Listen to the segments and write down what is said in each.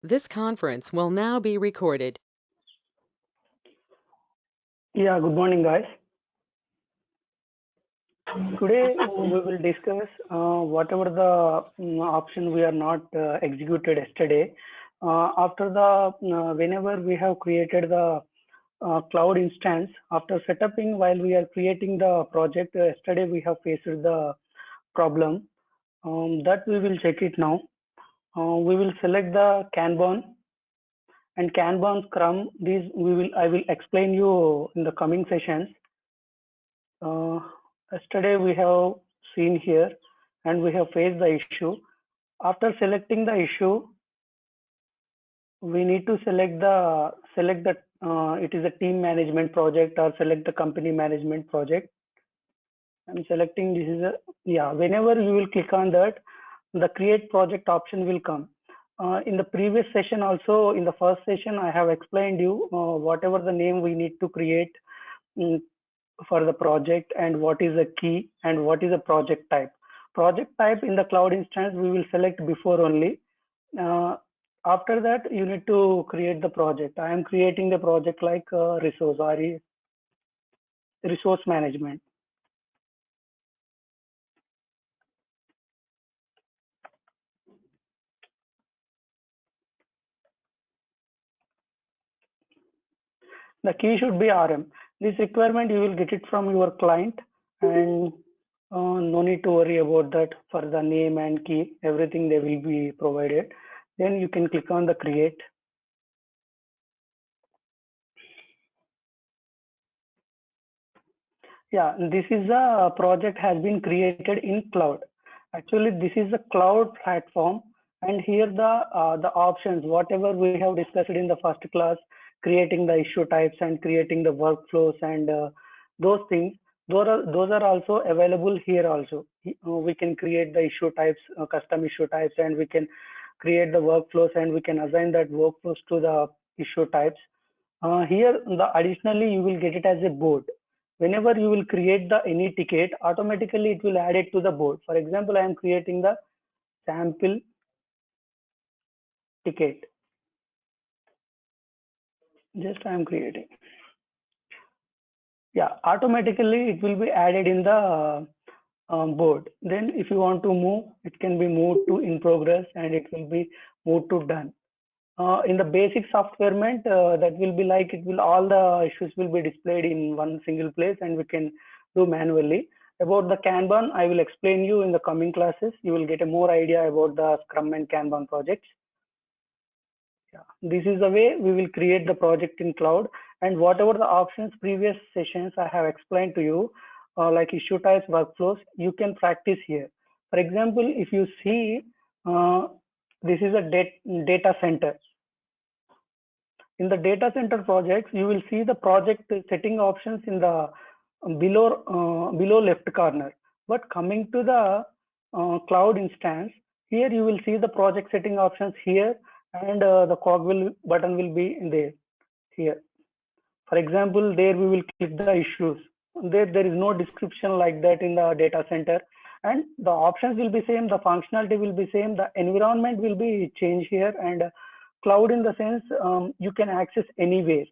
This conference will now be recorded. Yeah, good morning, guys. Today we will discuss whatever the option we are not executed yesterday. After the whenever we have created the cloud instance, after setuping while we are creating the project, yesterday we have faced the problem that we will check it now. We will select the Kanban and Kanban Scrum. These I will explain you in the coming sessions. Uh, Yesterday we have seen here and we have faced the issue. After selecting the issue, we need to select the it is a team management project or select the company management project. I'm selecting this is a yeah. Whenever you will click on that, the create project option will come. In the previous session also, in the first session, I have explained you whatever the name we need to create mm, for the project and what is a key and what is a project type. Project type in the cloud instance we will select before only. Uh, After that you need to create the project. I am creating the project like resource or resource management. The key should be RM. This requirement you will get it from your client and no need to worry about that for the name and key. Everything they will be provided. Then you can click on the create. Yeah, this is a project has been created in cloud. Actually, this is a cloud platform, and here the options, whatever we have discussed in the first class, creating the issue types and creating the workflows and those things, those are also available here also. We can create the issue types, custom issue types, and we can create the workflows and we can assign that workflows to the issue types. Here, additionally, you will get it as a board. Whenever you will create the any ticket, automatically it will add it to the board. For example, I am creating the sample ticket. Just I am creating. Yeah, automatically it will be added in the board. Then if you want to move, it can be moved to in progress and it will be moved to done. In the basic software meant that will be like it will all the issues will be displayed in one single place and we can do manually. About the Kanban, I will explain you in the coming classes. You will get a more idea about the Scrum and Kanban projects. Yeah. This is the way we will create the project in cloud, and whatever the options previous sessions I have explained to you, like issue types, workflows, you can practice here. For example, if you see uh, this is a data center. In the data center projects, you will see the project setting options in the below left corner. But coming to the cloud instance, here you will see the project setting options here, and the cogwheel button will be in there here. For example, there we will click the issues. There is no description like that in the data center, and the options will be same, the functionality will be same, the environment will be changed here, and cloud in the sense you can access anywhere,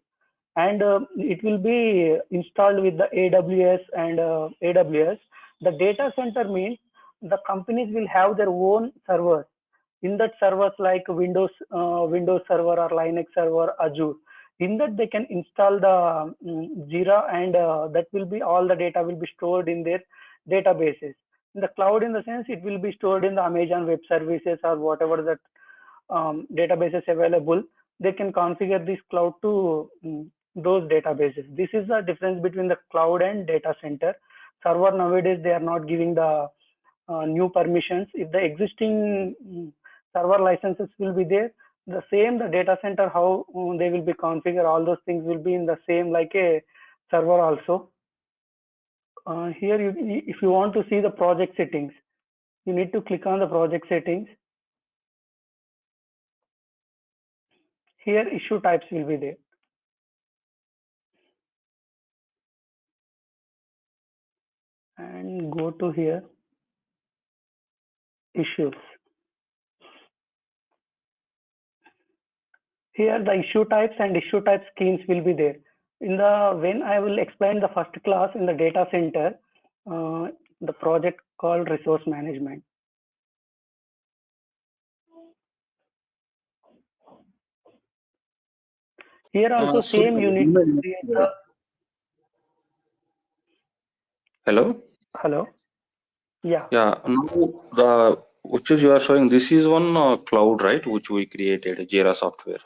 and it will be installed with the AWS and AWS. The data center means the companies will have their own servers. In that servers like Windows server or Linux server, Azure. In that they can install the Jira, and that will be all the data will be stored in their databases. In the cloud, in the sense, it will be stored in the Amazon Web Services or whatever that databases available. They can configure this cloud to those databases. This is the difference between the cloud and data center. Server nowadays they are not giving the new permissions. If the existing server licenses will be there, the same the data center how they will be configured, all those things will be in the same like a server also. Here if you want to see the project settings, you need to click on the project settings. Here issue types will be there. And go to here issues. Here the issue types and issue type schemes will be there. When I will explain the first class in the data center, the project called resource management. Here also So same you need to create the. hello. Hello. Yeah. Yeah. Now the which is you are showing. This is one cloud, right? Which we created, Jira software.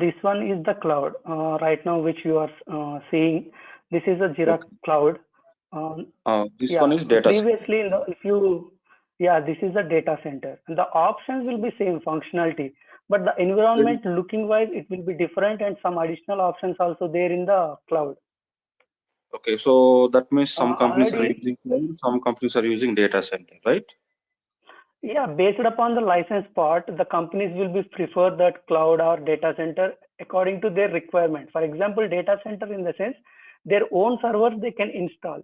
This one is the cloud right now, which you are seeing. This is a Jira Okay. cloud. This one Yeah, is data center. previously, yeah, this is a data center. And the options will be same functionality, but the Then- environment looking wise, it will be different and some additional options also there in the cloud. Okay, so that means some companies are Already, using cloud, some companies are using data center, right? yeah, based upon the license part, the companies will be prefer that cloud or data center according to their requirement. For example, data center in the sense their own servers they can install.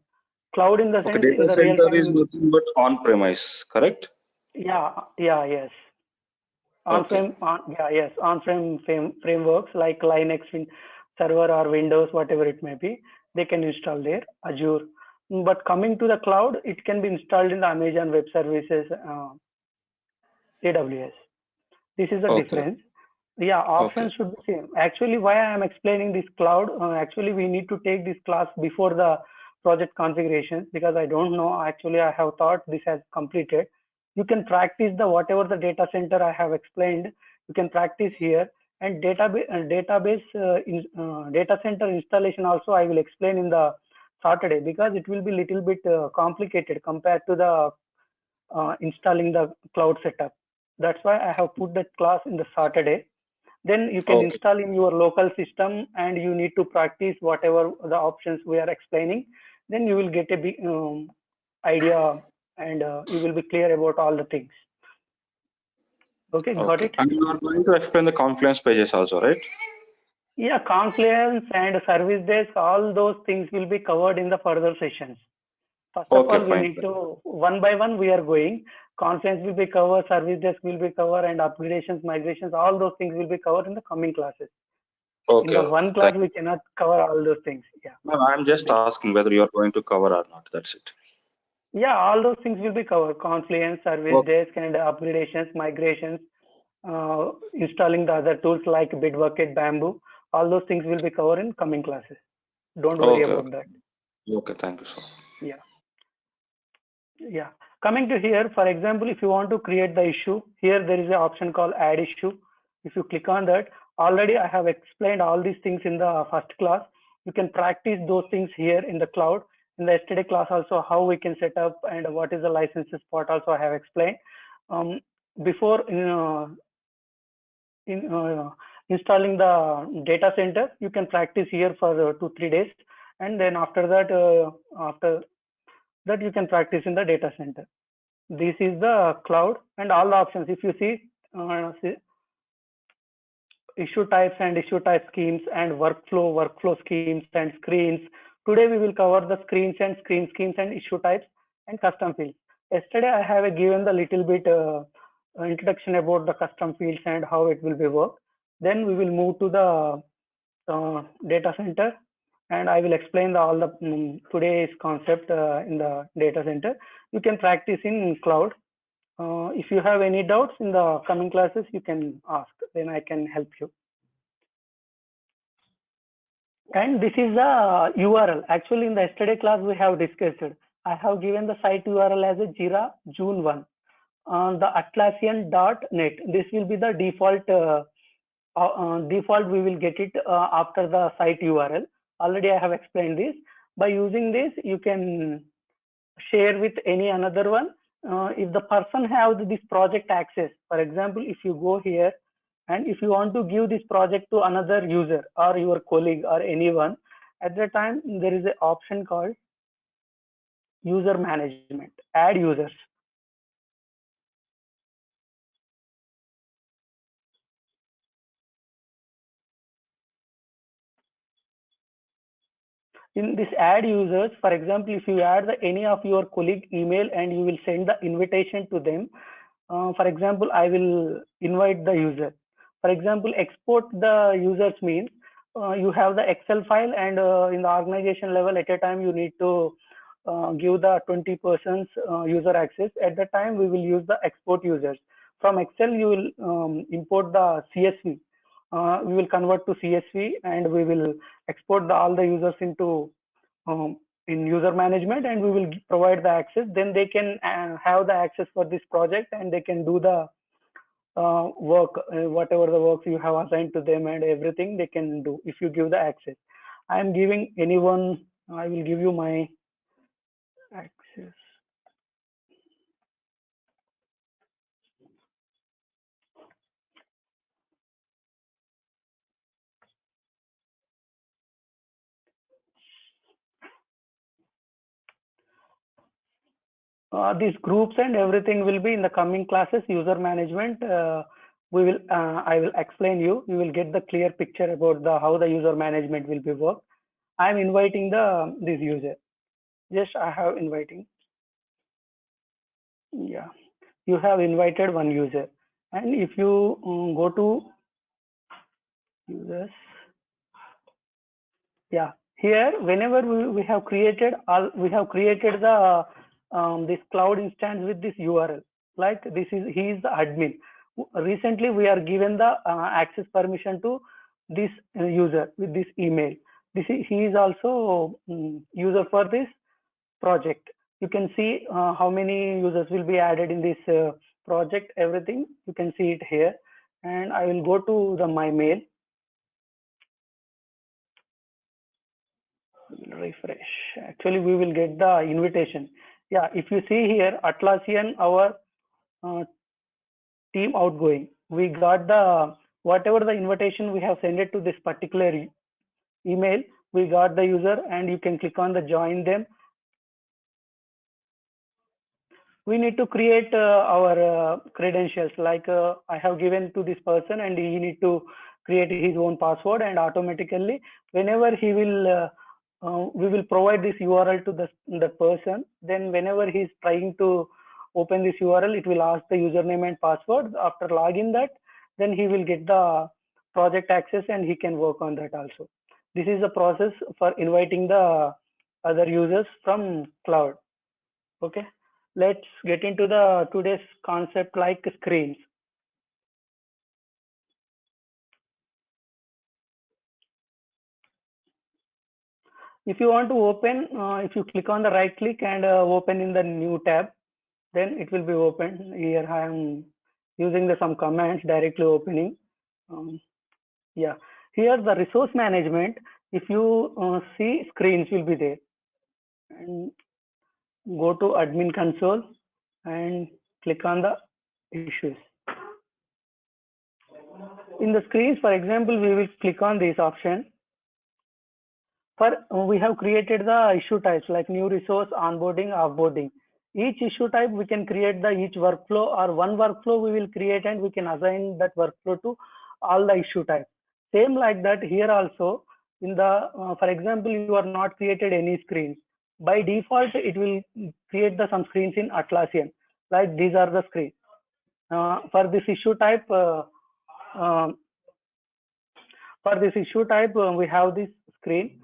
Cloud in the Okay, sense in data the real center is time. nothing but on-premise, correct? Yeah, yes. Okay. On-frame frameworks like Linux server or Windows, whatever it may be, they can install there, Azure. But coming to the cloud, it can be installed in the Amazon Web Services, AWS. This is the Okay. difference. Yeah, Okay. options should be same. Actually, why I am explaining this cloud, actually we need to take this class before the project configuration because I don't know. Actually, I have thought this has completed. You can practice the whatever the data center I have explained. You can practice here and data center installation also I will explain in the Saturday because it will be little bit complicated compared to the installing the cloud setup. That's why I have put that class in the Saturday. Then you can Okay. install in your local system and you need to practice whatever the options we are explaining. Then you will get a big idea and you will be clear about all the things. Okay, got Okay. it? And you are going to explain the Confluence pages also, right? Yeah, Confluence and service desk, all those things will be covered in the further sessions. First of Okay, all, we fine. need to one by one we are going. Confluence will be covered, service desk will be covered, and upgradations, migrations, all those things will be covered in the coming classes. In Okay, the okay. one class, Thank we cannot cover all those things. Yeah. you. No, I'm just asking whether you are going to cover or not. That's it. Yeah, all those things will be covered. Confluence, service Okay. desk, and upgradations, migrations, installing the other tools like Bitbucket, Bamboo. All those things will be covered in coming classes. Don't worry Okay, about okay. that. Okay, thank you so much. Yeah. Yeah. Coming to here, for example, if you want to create the issue, here there is an option called add issue. If you click on that, already I have explained all these things in the first class. You can practice those things here in the cloud. In the yesterday class also, how we can set up and what is the licenses part also I have explained. Before installing the data center, you can practice here for 2-3 days. And then after that you can practice in the data center. This is the cloud and all the options. If you see issue types and issue type schemes and workflow schemes and screens. Today we will cover the screens and screen schemes and issue types and custom fields. Yesterday I have given the little bit introduction about the custom fields and how it will be worked. Then we will move to the data center and I will explain all the today's concept in the data center. You can practice in cloud. If you have any doubts in the coming classes, you can ask, then I can help you. And this is the URL. Actually, in the yesterday class, we have discussed it. I have given the site URL as a Jira June 1 on the Atlassian.net. This will be the default. We will get it after the site URL. Already I have explained this. By using this, you can share with any another one. If the person has this project access, for example, if you go here and if you want to give this project to another user or your colleague or anyone, at the time there is an option called user management, add users. In this add users, for example, if you add any of your colleague email and you will send the invitation to them, For example, I will invite the user. For example, export the users means you have the Excel file, and in the organization level, at a time you need to give the 20 persons user access. At the time, we will use the export users. From Excel, you will import the CSV. We will convert to CSV, and we will export all the users into in user management, and we will provide the access. Then they can have the access for this project, and they can do the work, whatever the works you have assigned to them, and everything they can do if you give the access. I am giving anyone, I will give you my access. These groups and everything will be in the coming classes. User management, we will I will explain you. You will get the clear picture about the how the user management will be work. I am inviting the this user. Just I have inviting. Yeah, you have invited one user, and if you go to users, yeah, here whenever we have created all, we have created the this cloud instance with this URL. Like this is, he is the admin. Recently we are given the access permission to this user with this email. This is, he is also user for this project. You can see how many users will be added in this project, everything you can see it here. And I will go to the my mail, refresh. Actually we will get the invitation. Yeah, if you see here Atlassian, our team outgoing, we got the whatever the invitation we have sent it to this particular email, we got the user, and you can click on the join them. We need to create our credentials, like I have given to this person, and he need to create his own password, and automatically whenever he will we will provide this URL to the person. Then whenever he is trying to open this URL, it will ask the username and password. After login that, then he will get the project access, and he can work on that also. This is the process for inviting the other users from cloud. Okay, let's get into the today's concept, like screens. If you want to open, if you click on the right click and open in the new tab, then it will be open. Here I am using the some commands directly opening. Yeah, here the resource management, if you see, screens will be there, and go to admin console and click on the issues. In the screens, for example, we will click on this option. For we have created the issue types like new resource, onboarding, offboarding. Each issue type we can create the each workflow, or one workflow we will create, and we can assign that workflow to all the issue types. Same like that here also. In the for example, you are not created any screens. By default, it will create the some screens in Atlassian. Like these are the screens. For this issue type, um, we have this screen.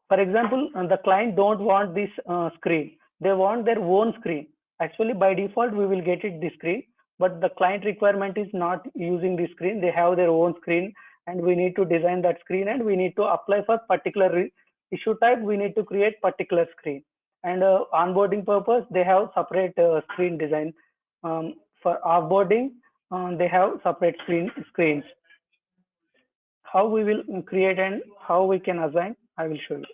For example, the client don't want this screen. They want their own screen. Actually, by default, we will get it this screen, but the client requirement is not using this screen. They have their own screen, and we need to design that screen, and we need to apply for particular issue type. We need to create particular screen. And onboarding purpose, they have separate screen design. For offboarding, they have separate screens. How we will create and how we can assign, I will show you.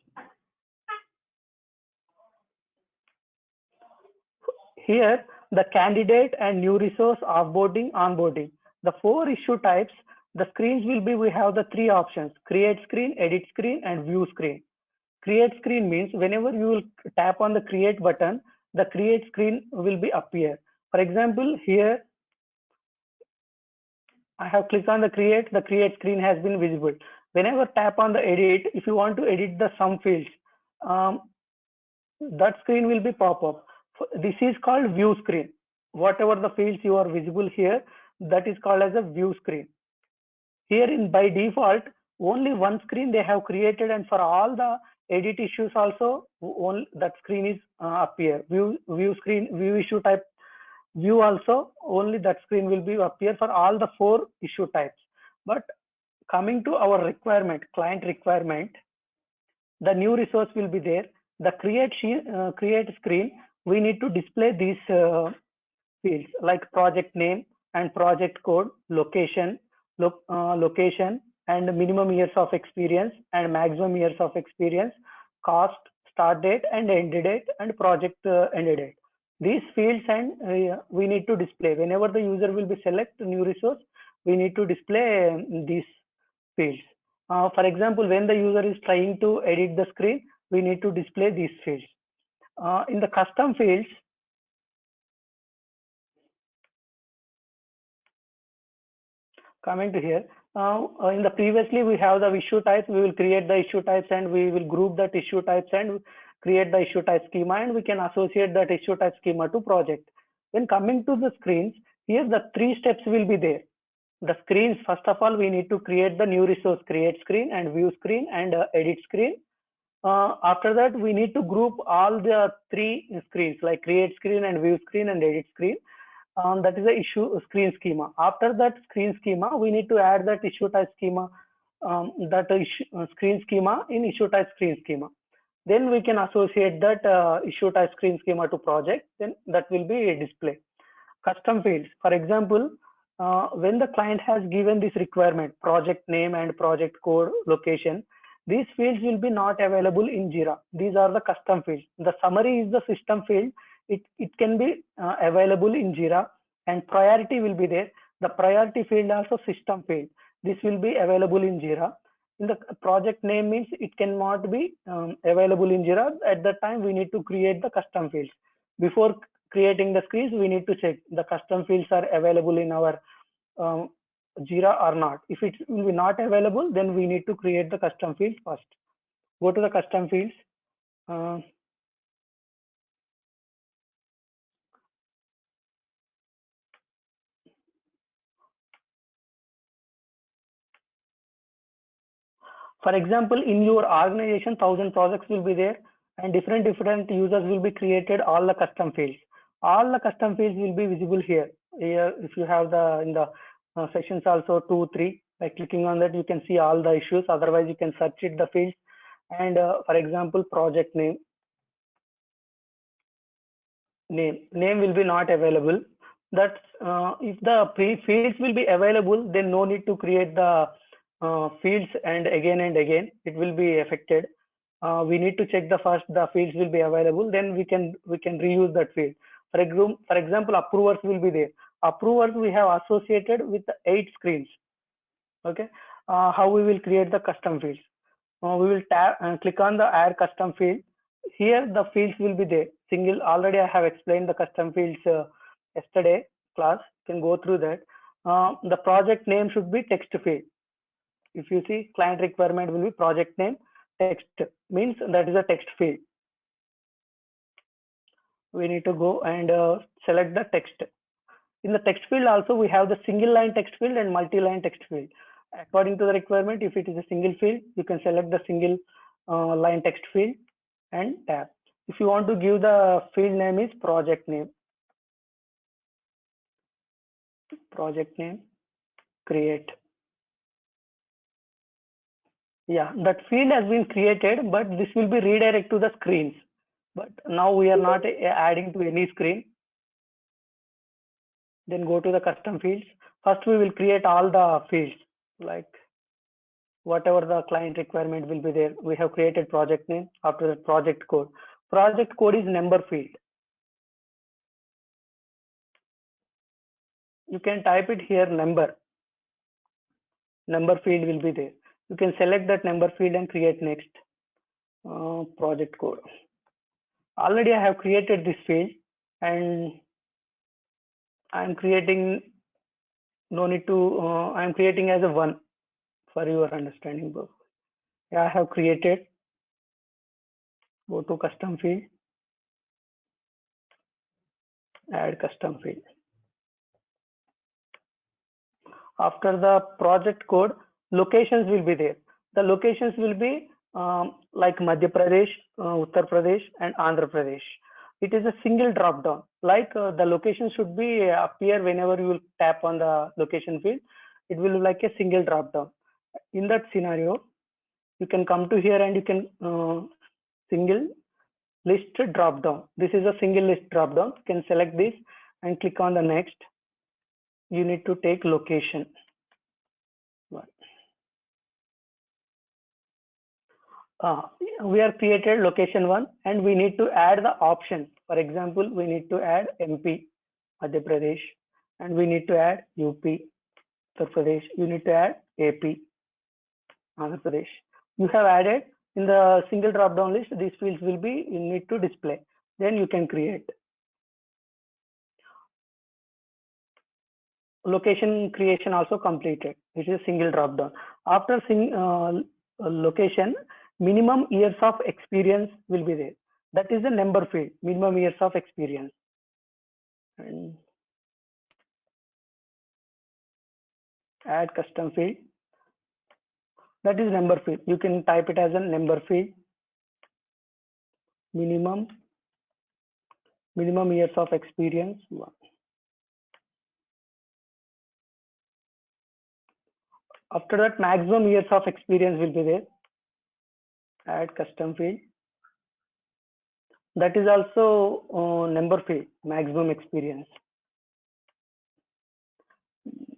Here, the candidate and new resource, offboarding, onboarding. The 4 issue types, the screens will be, we have the 3 options: create screen, edit screen, and view screen. Create screen means whenever you will tap on the create button, the create screen will be appear. For example, here I have clicked on the create screen has been visible. Whenever tap on the edit, if you want to edit the some fields, that screen will be pop up. This is called view screen. whatever the fields you are visible here, that is called as a view screen. Here in by default, only one screen they have created, and for all the edit issues also, only that screen is appear. View screen, view issue type, view also, only that screen will be appear for all the 4 issue types. But coming to our requirement, client requirement, the new resource will be there. The create screen, we need to display these fields like project name and project code, location, location, and minimum years of experience and maximum years of experience, cost, start date and end date, and project end date. These fields and we need to display whenever the user will be select new resource. We need to display these fields. For example, when the user is trying to edit the screen, we need to display these fields. In the custom fields, coming to here, in the previously we have the issue types. We will create the issue types and we will group that issue types and create the issue type schema, and we can associate that issue type schema to project. When coming to the screens, here the 3 steps will be there. The screens, first of all, we need to create the new resource, create screen and view screen and edit screen. After that, we need to group all the 3 screens like create screen and view screen and edit screen. That is the issue screen schema. After that screen schema, we need to add that issue type schema, screen schema in issue type screen schema. Then we can associate that issue type screen schema to project. Then that will be display. Custom fields. For example, when the client has given this requirement, project name and project code, location, these fields will be not available in Jira. These are the custom fields. The summary is the system field. It can be available in Jira, and priority will be there. The priority field also system field. This will be available in Jira. In the project name means it cannot be available in Jira. At that time, we need to create the custom fields. Before creating the screens, we need to check the custom fields are available in our Jira or not. If it will be not available, then we need to create the custom fields first. Go to the custom fields. For example, in your organization, 1000 projects will be there, and different users will be created all the custom fields. All the custom fields will be visible here. Here, if you have the in the sections also 2, 3, by clicking on that, you can see all the issues. Otherwise, you can search it the fields. And for example, project name will be not available. That's if the fields will be available, then no need to create the fields and again it will be affected. We need to check the first the fields will be available, then we can reuse that field. For example, approvers will be there. Approvers we have associated with 8 screens. Okay, how we will create the custom fields? We will click on the add custom field. Here the fields will be there. Single, already I have explained the custom fields yesterday class. You can go through that. The project name should be text field. If you see, client requirement will be project name, text means that is a text field. We need to go and select the text. In the text field also we have the single line text field and multi-line text field. According to the requirement, if it is a single field, you can select the single line text field and tab. If you want to give the field name is project name, create. Yeah, that field has been created, but this will be redirect to the screens. But now we are not adding to any screen. Then go to the custom fields. First we will create all the fields, like whatever the client requirement will be there. We have created project name. After that, project code. Project code is number field. You can type it here, number field will be there. You can select that number field and create next. Project code. Already I have created this field and I am creating, no need to, I am creating as a 1 for your understanding. Yeah, I have created. Go to custom field, add custom field. After the project code, locations will be there. The locations will be like Madhya Pradesh, Uttar Pradesh, and Andhra Pradesh. It is a single drop down. Like the location should be appear whenever you will tap on the location field. It will be like a single drop down. In that scenario, you can come to here and you can single list drop down. This is a single list drop down. You can select this and click on the next. You need to take location. We have created location 1 and we need to add the option. For example, we need to add MP, Madhya Pradesh, and we need to add UP, Uttar Pradesh. You need to add AP, Andhra Pradesh. You have added in the single drop down list, these fields will be, you need to display. Then you can create. Location creation also completed. This is a single drop down. After location, minimum years of experience will be there. That is the number field, minimum years of experience. And add custom field. That is number field. You can type it as a number field. Minimum years of experience 1. After that, maximum years of experience will be there. Add custom field. That is also number field, maximum experience.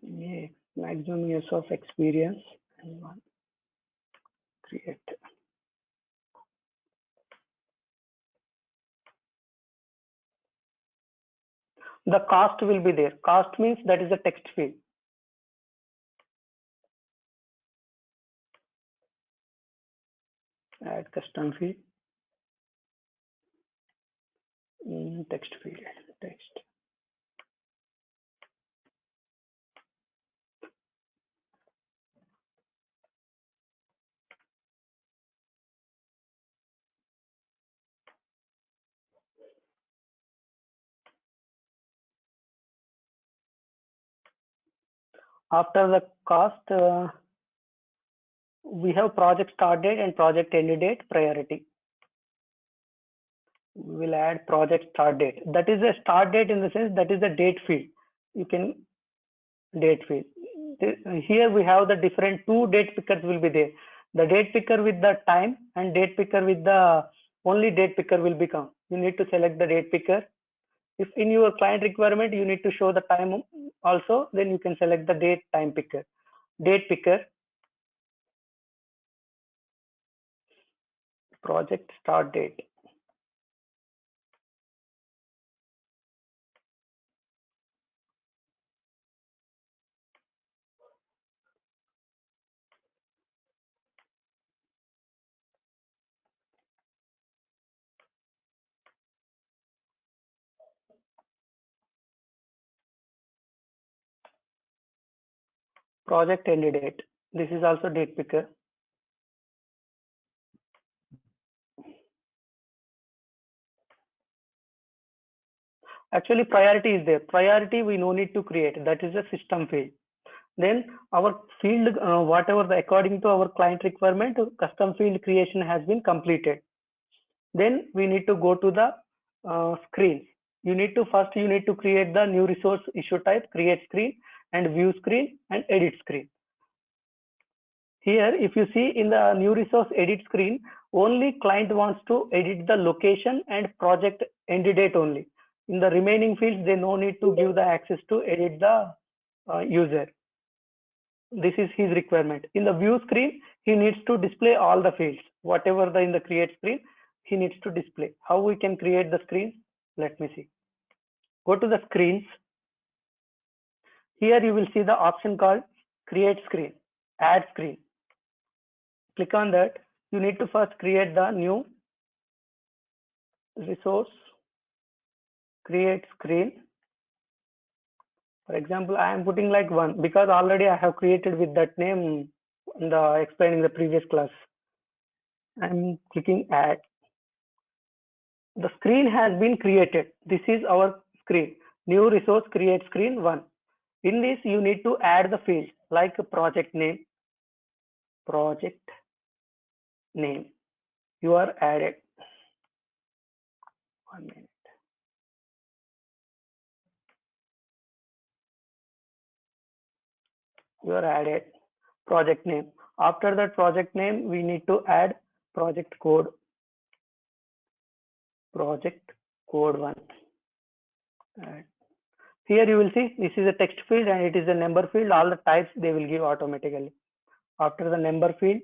Yeah, maximum years of experience and 1. Create. The cost will be there. Cost means that is a text field. Add custom field. Text field. Text. After the cost, we have project start date and project end date priority. We will add project start date. That is a start date in the sense that is the date field. You can date field. Here we have the different 2 date pickers will be there. The date picker with the time and date picker with the only date picker will become. You need to select the date picker. If in your client requirement you need to show the time also, then you can select the date time picker. Date picker. Project start date. Project end date. This is also date picker. Actually, priority is there. Priority we no need to create. That is a system field. Then our field, whatever the according to our client requirement, custom field creation has been completed. Then we need to go to the screens. You need to create the new resource issue type, create screen, and view screen and edit screen. Here, if you see in the new resource edit screen, only client wants to edit the location and project end date only. In the remaining fields, they no need to give the access to edit the user. This is his requirement. In the view screen, he needs to display all the fields. Whatever in the create screen, he needs to display. How we can create the screens? Let me see. Go to the screens. Here you will see the option called create screen, add screen. Click on that. You need to first create the new resource, create screen. For example, I am putting like 1 because already I have created with that name in the explaining the previous class. I'm clicking add. The screen has been created. This is our screen. New resource create screen 1. In this, you need to add the fields like project name. You are added. 1 minute. You are added project name. After that project name, we need to add project code. Project code 1. Here you will see this is a text field and it is a number field. All the types they will give automatically. After the number field,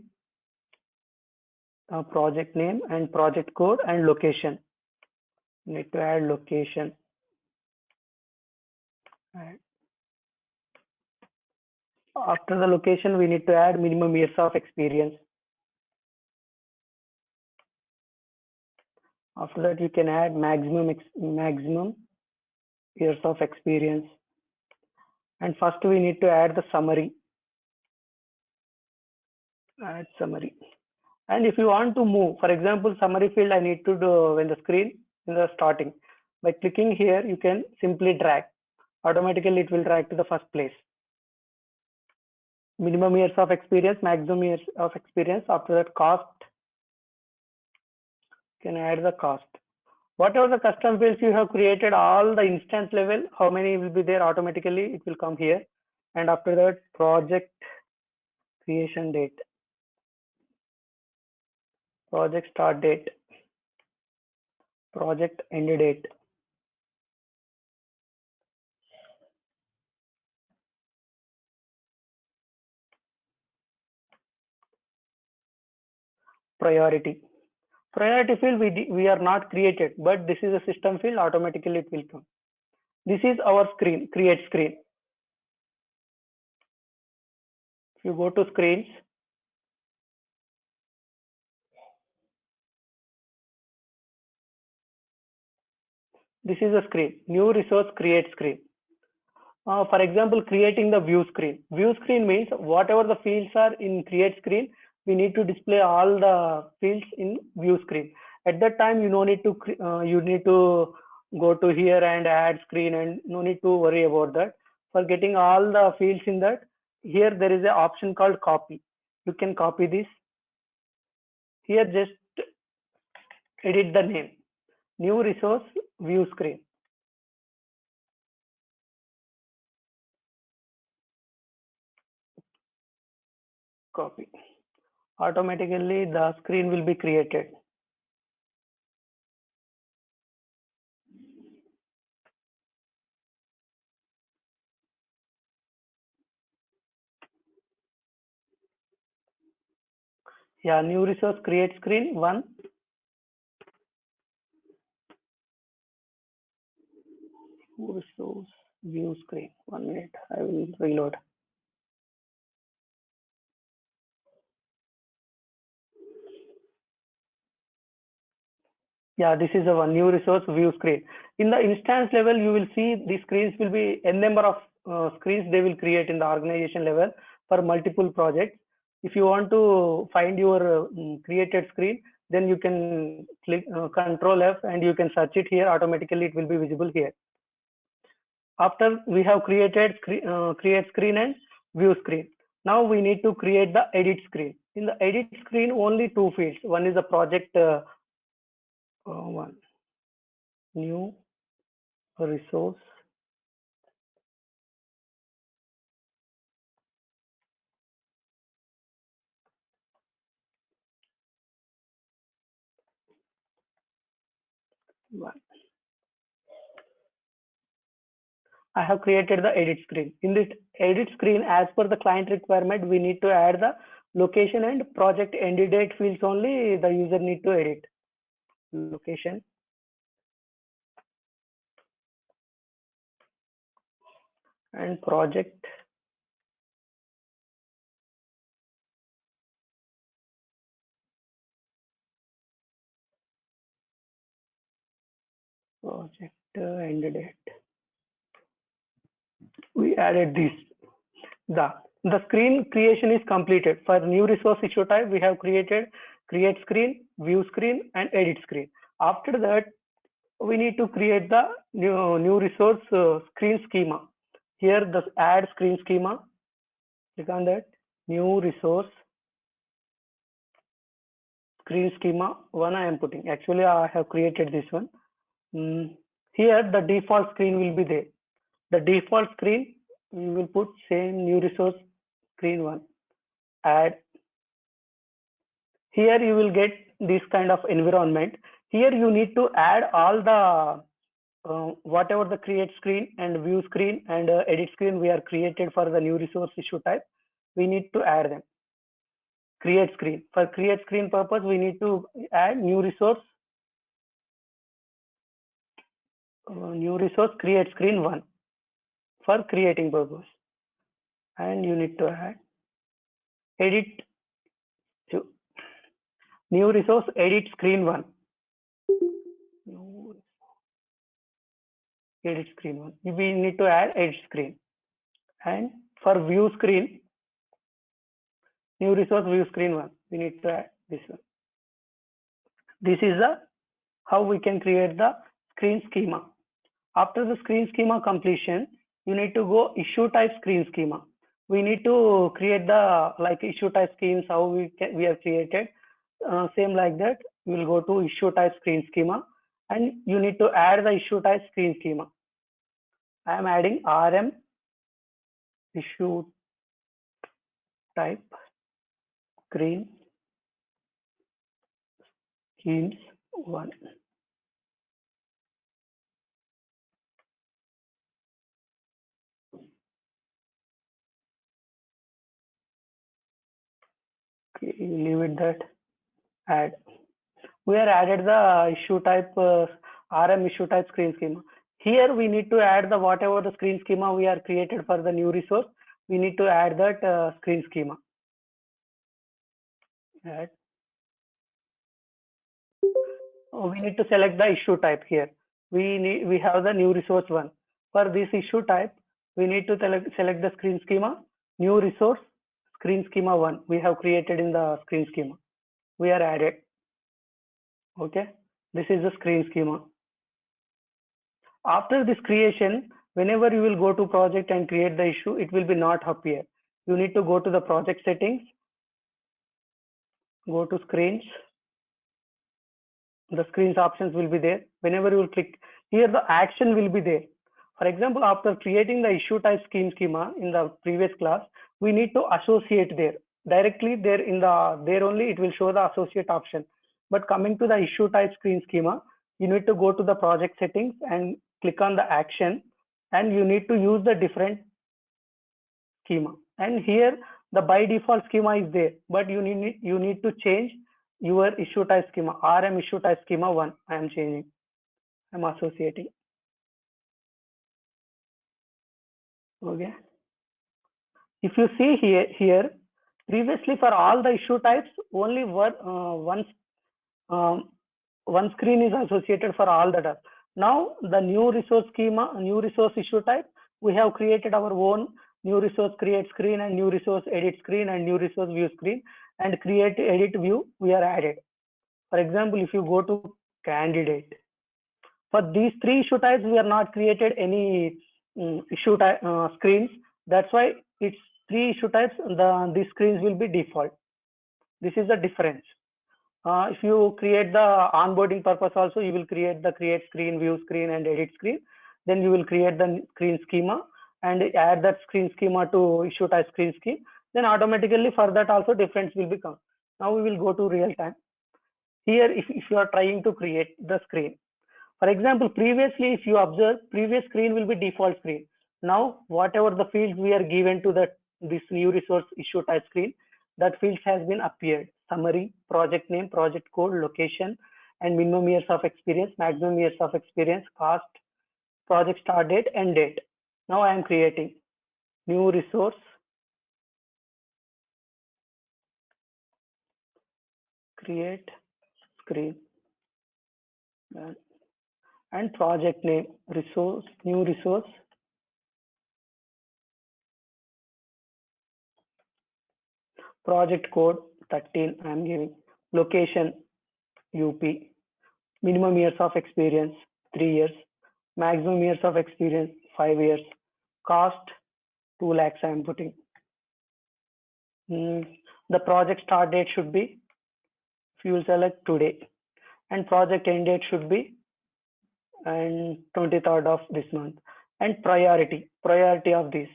project name and project code and location. Need to add location. After the location, we need to add minimum years of experience. After that, you can add maximum years of experience. And first, we need to add the summary. Add summary. And if you want to move, for example, summary field, I need to do when the screen in the starting. By clicking here, you can simply drag. Automatically, it will drag to the first place. Minimum years of experience, maximum years of experience. After that, cost. You can add the cost. Whatever the custom fields you have created, all the instance level, how many will be there automatically, it will come here. And after that, project creation date, project start date, project end date. Priority field we are not created, but this is a system field, automatically it will come. This is our screen, create screen. If you go to screens, this is a screen, new resource, create screen. For example, creating the view screen. View screen means whatever the fields are in create screen, we need to display all the fields in view screen. At that time, you need to go to here and add screen, and no need to worry about that. For getting all the fields in that, here there is an option called copy. You can copy this. Here just edit the name. New resource, view screen. Copy. Automatically the screen will be created. Yeah, new resource, create screen 1. New resource, view screen. 1 minute, I will reload. Yeah, this is a new resource view screen. In the instance level, you will see the screens will be n number of screens they will create in the organization level for multiple projects. If you want to find your created screen, then you can click Control F and you can search it here. Automatically, it will be visible here. After we have created create screen and view screen, now we need to create the edit screen. In the edit screen, only 2 fields. One is the project 1, new resource, I have created the edit screen. In this edit screen, as per the client requirement, we need to add the location and project end date fields only the user need to edit. Location and project end date. We added this. The screen creation is completed. For new resource issue type, we have created create screen, view screen, and edit screen. After that, we need to create the new resource screen schema. Here the add screen schema, click on that, new resource, screen schema 1 I am putting. Actually I have created this one. Here the default screen will be there. The default screen, we will put same new resource screen 1, add. Here you will get this kind of environment. Here you need to add all the whatever the create screen and view screen and edit screen we are created for the new resource issue type, we need to add them. Create screen, for create screen purpose we need to add new resource create screen 1 for creating purpose, and you need to add edit new resource edit screen 1, edit screen 1, we need to add edit screen. And for view screen, new resource view screen 1, we need to add this one. This is how we can create the screen schema. After the screen schema completion, you need to go issue type screen schema. We need to create the like issue type schemes how we have created. Same like that, you will go to issue type screen schema and you need to add the issue type screen schema. I am adding RM issue type screen schemes 1. Okay, leave it that. Add. We are added the issue type RM issue type screen schema. Here we need to add the whatever the screen schema we are created for the new resource. We need to add that screen schema. Add. We need to select the issue type here. We have the new resource 1. For this issue type, we need to select the screen schema, new resource, screen schema 1. We have created in the screen schema. We are added. Okay, this is the screen schema. After this creation, whenever you will go to project and create the issue, it will be not appear. You need to go to the project settings, go to screens. The screens options will be there. Whenever you will click here, the action will be there. For example, after creating the issue type schema in the previous class, we need to associate there directly there in the there only it will show the associate option. But coming to the issue type screen schema, you need to go to the project settings and click on the action, and you need to use the different schema. And here the by default schema is there, but you need to change your issue type schema. RM issue type schema 1 I am changing. I'm associating. Okay, if you see here previously for all the issue types only one screen is associated for all the tasks. Now the new resource schema, new resource issue type, we have created our own new resource create screen and new resource edit screen and new resource view screen, and create edit view we are added. For example, if you go to candidate, for these 3 issue types we are not created any issue type screens. That's why it's 3 issue types. These screens will be default. This is the difference. If you create the onboarding purpose also, you will create the create screen, view screen and edit screen. Then you will create the screen schema and add that screen schema to issue type screen scheme. Then automatically for that also difference will become. Now we will go to real time. Here if you are trying to create the screen, for example, previously if you observe, previous screen will be default screen. Now whatever the fields we are given to this new resource issue type screen, that fields has been appeared. Summary, project name, project code, location, and minimum years of experience, maximum years of experience, cost, project start date, end date. Now I am creating new resource create screen and project name resource, new resource, project code 13 I am giving, location UP, minimum years of experience 3 years, maximum years of experience 5 years, Cost 2 lakhs I am putting. The project start date should be, fuel select today, and project end date should be and 23rd of this month. And priority of this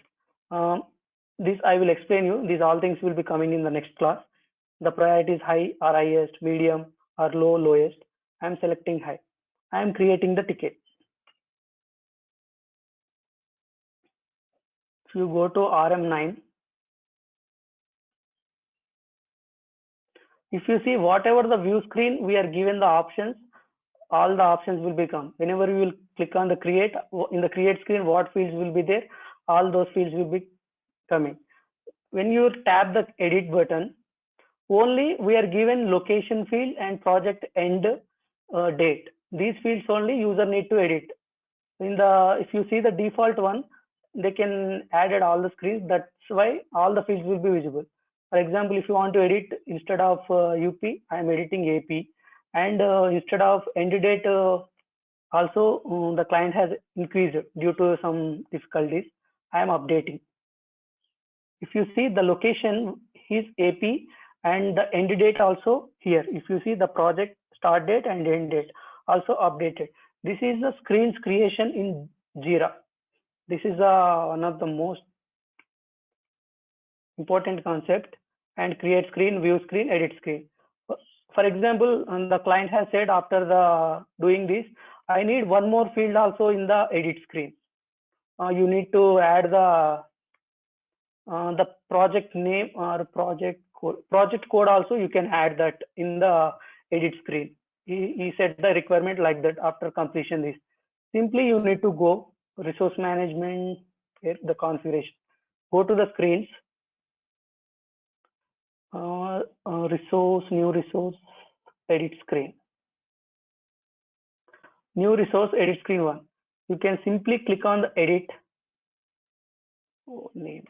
I will explain you. These all things will be coming in the next class. The priority is high or highest, medium or low, lowest. I am selecting high. I am creating the ticket. If you go to RM9, if you see whatever the view screen we are given the options, all the options will become. Whenever you will click on the create, in the create screen, what fields will be there? All those fields will be coming. When you tap the edit button, only we are given location field and project end date. These fields only user need to edit. If you see the default one, they can add it all the screens. That's why all the fields will be visible. For example, if you want to edit instead of UP, I am editing AP, and instead of end date, also the client has increased due to some difficulties. I am updating. If you see the location is AP and the end date also here. If you see the project start date and end date also updated. This is the screens creation in Jira. This is one of the most important concept, and create screen, view screen, edit screen. For example, the client has said after the doing this, I need one more field also in the edit screen. You need to add the project name or project code. Project code also you can add that in the edit screen. He said the requirement like that after completion this. Simply you need to go resource management, here the configuration. Go to the screens, resource, new resource, edit screen. New resource, edit screen one. You can simply click on the edit. Name.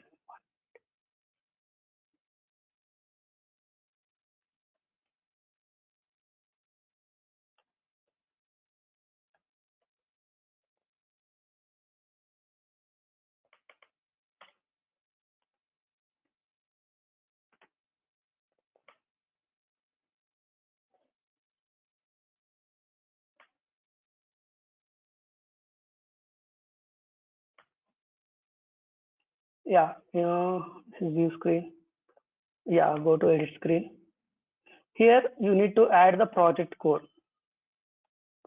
Yeah, this is view screen. Yeah, go to edit screen. Here you need to add the project code.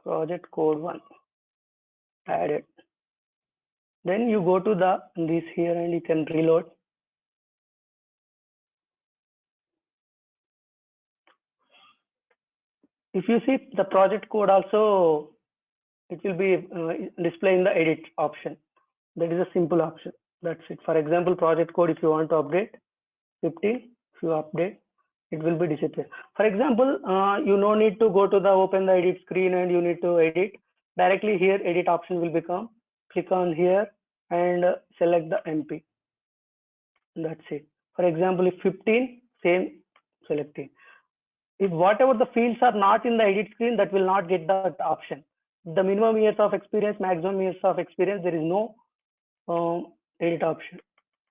Project code one. Add it. Then you go to this here and you can reload. If you see the project code also, it will be displaying the edit option. That is a simple option. That's it. For example, project code, if you want to update 15, if you update, it will be disappear. For example, you no need to go to the open the edit screen and you need to edit. Directly here, edit option will become. Click on here and select the MP. That's it. For example, if 15, same selecting. If whatever the fields are not in the edit screen, that will not get that option. The minimum years of experience, maximum years of experience, there is no edit option.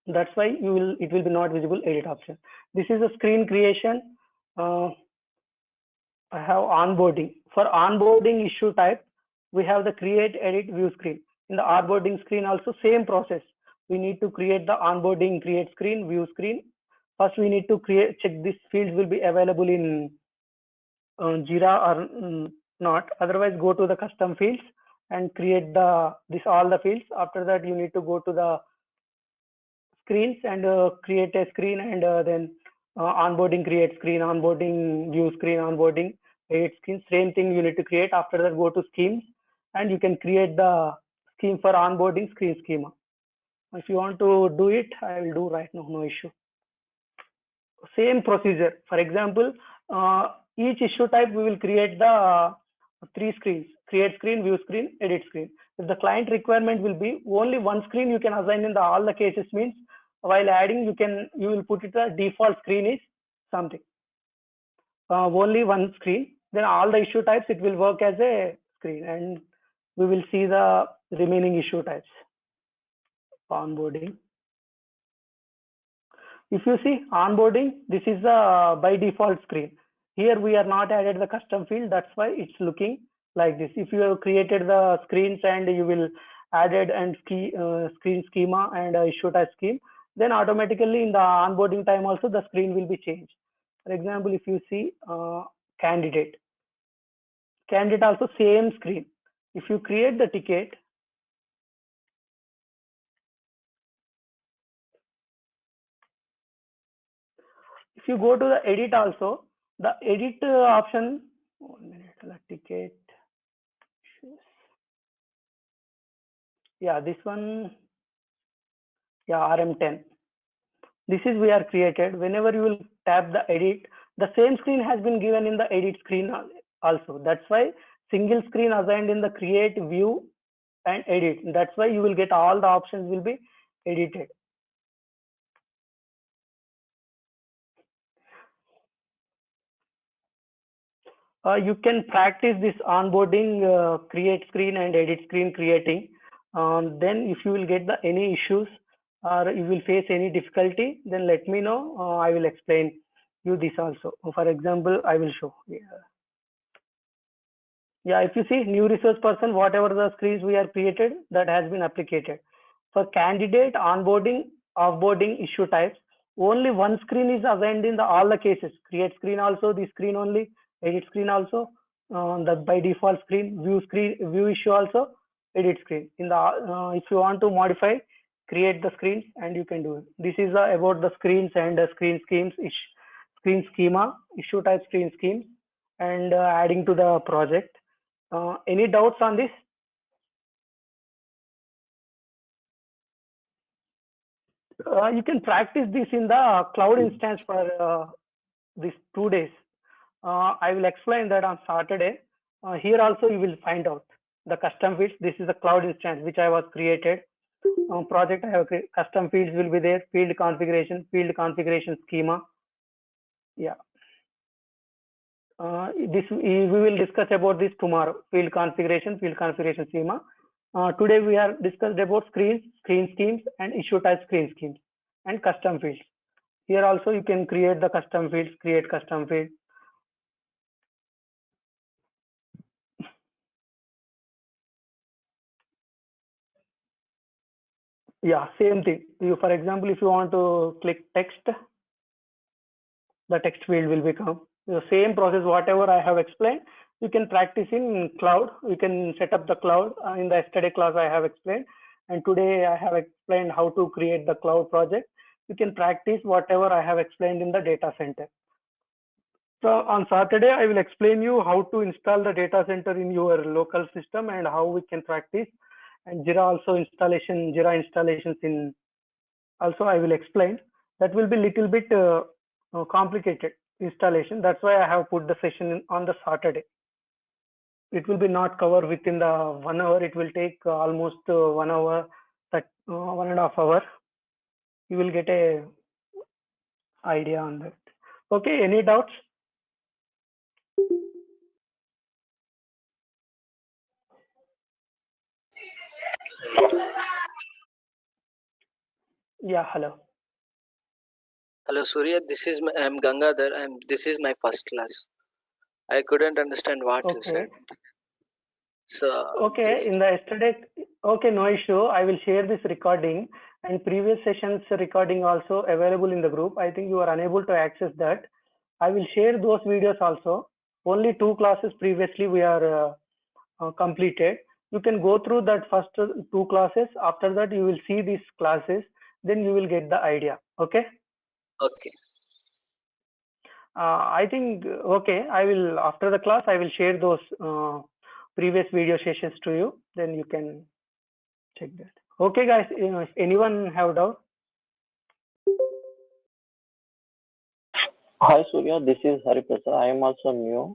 That's why it will be not visible edit option. This is a screen creation. I have onboarding. For onboarding issue type, we have the create, edit, view screen. In the onboarding screen also same process. We need to create the onboarding, create screen, view screen. First we need to check these fields will be available in Jira or not. Otherwise go to the custom fields and create all the fields. After that you need to go to the screens and create a screen, and then onboarding, create screen, onboarding, view screen, onboarding, edit screen. Same thing you need to create. After that go to schemes and you can create the scheme for onboarding screen schema. If you want to do it, I will do right now, no issue. Same procedure. For example, each issue type we will create the 3 screens: create screen, view screen, edit screen. If the client requirement will be only one screen, you can assign in all the cases. Means while adding, you will put it the default screen is something, only one screen. Then all the issue types it will work as a screen, and we will see the remaining issue types. onboarding. If you see onboarding, this is the by default screen. Here we are not added the custom field, that's why it's looking like this. If you have created the screens and you will added and screen schema and issue type scheme, then automatically in the onboarding time also the screen will be changed. For example, if you see candidate also same screen. If you create the ticket, if you go to the edit also, the edit option, 1 minute, the ticket, yeah, this one, yeah, RM10. This is we are created. Whenever you will tap the edit, the same screen has been given in the edit screen also. That's why single screen assigned in the create, view and edit. That's why you will get all the options will be edited. You can practice this onboarding, create screen and edit screen creating. Then if you will get the any issues or you will face any difficulty, then let me know. I will explain you this also. For example, I will show. Yeah, if you see new resource person, whatever the screens we are created, that has been applicated. For candidate, onboarding, offboarding, issue types, only one screen is assigned in all the cases. Create screen also, the screen only, edit screen also, the by default screen, view issue also, edit screen. In the if you want to modify, create the screens and you can do it. This is about the screens and screen schemes, screen schema, issue type screen schemes, and adding to the project. Any doubts on this? You can practice this in the cloud instance for these 2 days. I will explain that on Saturday. Here also you will find out the custom fields. This is the cloud instance which I was created. Project I have created. Custom fields will be there. Field configuration schema. Yeah. This we will discuss about this tomorrow. Field configuration schema. Today we are discussed about screen schemes and issue type screen schemes and custom fields. Here also you can create the custom fields, create custom fields. Yeah, same thing. You, for example, if you want to click text, the text field will become the same process. Whatever I have explained, you can practice in cloud. You can set up the cloud. In the yesterday class I have explained, and today I have explained how to create the cloud project. You can practice whatever I have explained in the data center. So on Saturday I will explain you how to install the data center in your local system and how we can practice, and Jira installations in also I will explain. That will be little bit complicated installation. That's why I have put the session on the Saturday. It will be not covered within the 1 hour. It will take almost 1 hour, 1.5 hour. You will get a idea on that. Okay, any doubts? Yeah, hello. Hello, Surya. I'm Gangadhar, and this is my first class. I couldn't understand what you said. So okay, in the yesterday, okay, no issue. I will share this recording and previous sessions recording also available in the group. I think you are unable to access that. I will share those videos also. Only 2 classes previously we are completed. You can go through that first 2 classes. After that, you will see these classes. Then you will get the idea. Okay. Okay. I think okay. I will after the class. I will share those previous video sessions to you. Then you can check that. Okay, guys. If anyone have doubt? Hi Surya, this is Hariprasad. I am also new.